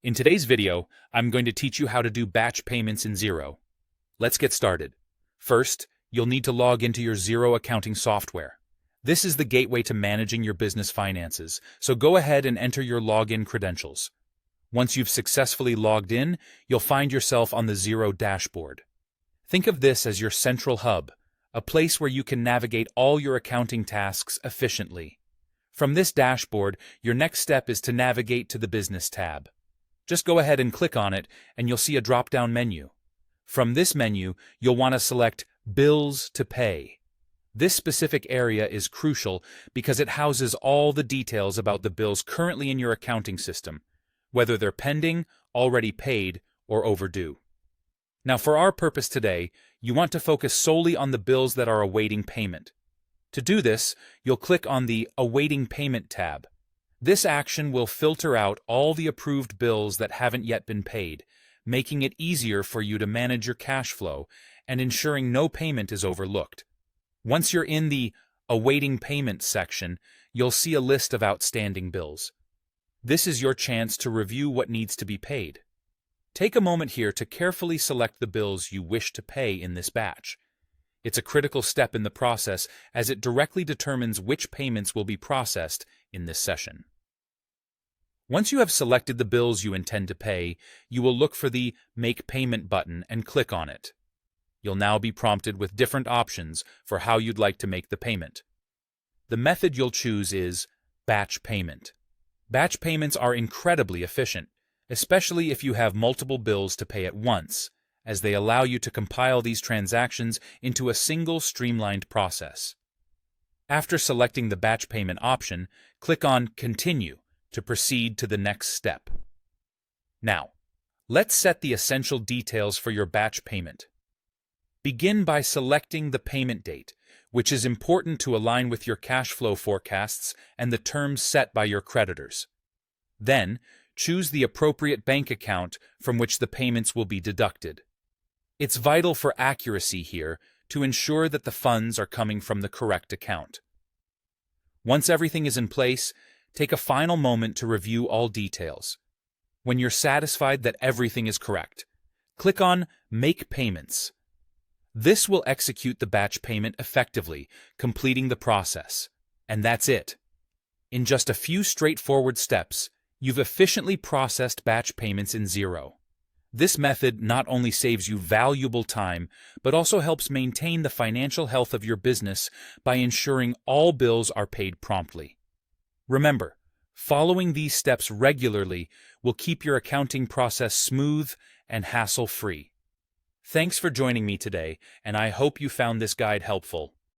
In today's video, I'm going to teach you how to do batch payments in Xero. Let's get started. First, you'll need to log into your Xero accounting software. This is the gateway to managing your business finances, so go ahead and enter your login credentials. Once you've successfully logged in, you'll find yourself on the Xero dashboard. Think of this as your central hub, a place where you can navigate all your accounting tasks efficiently. From this dashboard, your next step is to navigate to the Business tab. Just go ahead and click on it, and you'll see a drop-down menu. From this menu, you'll want to select Bills to Pay. This specific area is crucial because it houses all the details about the bills currently in your accounting system, whether they're pending, already paid, or overdue. Now, for our purpose today, you want to focus solely on the bills that are awaiting payment. To do this, you'll click on the Awaiting Payment tab. This action will filter out all the approved bills that haven't yet been paid, making it easier for you to manage your cash flow and ensuring no payment is overlooked. Once you're in the Awaiting Payment section, you'll see a list of outstanding bills. This is your chance to review what needs to be paid. Take a moment here to carefully select the bills you wish to pay in this batch. It's a critical step in the process as it directly determines which payments will be processed in this session. Once you have selected the bills you intend to pay, you will look for the Make Payment button and click on it. You'll now be prompted with different options for how you'd like to make the payment. The method you'll choose is batch payment. Batch payments are incredibly efficient, especially if you have multiple bills to pay at once, as they allow you to compile these transactions into a single streamlined process. After selecting the batch payment option, click on Continue to proceed to the next step. Now, let's set the essential details for your batch payment. Begin by selecting the payment date, which is important to align with your cash flow forecasts and the terms set by your creditors. Then, choose the appropriate bank account from which the payments will be deducted. It's vital for accuracy here to ensure that the funds are coming from the correct account. Once everything is in place, take a final moment to review all details. When you're satisfied that everything is correct, click on Make Payments. This will execute the batch payment effectively, completing the process. And that's it. In just a few straightforward steps, you've efficiently processed batch payments in Xero. This method not only saves you valuable time, but also helps maintain the financial health of your business by ensuring all bills are paid promptly. Remember, following these steps regularly will keep your accounting process smooth and hassle-free. Thanks for joining me today, and I hope you found this guide helpful.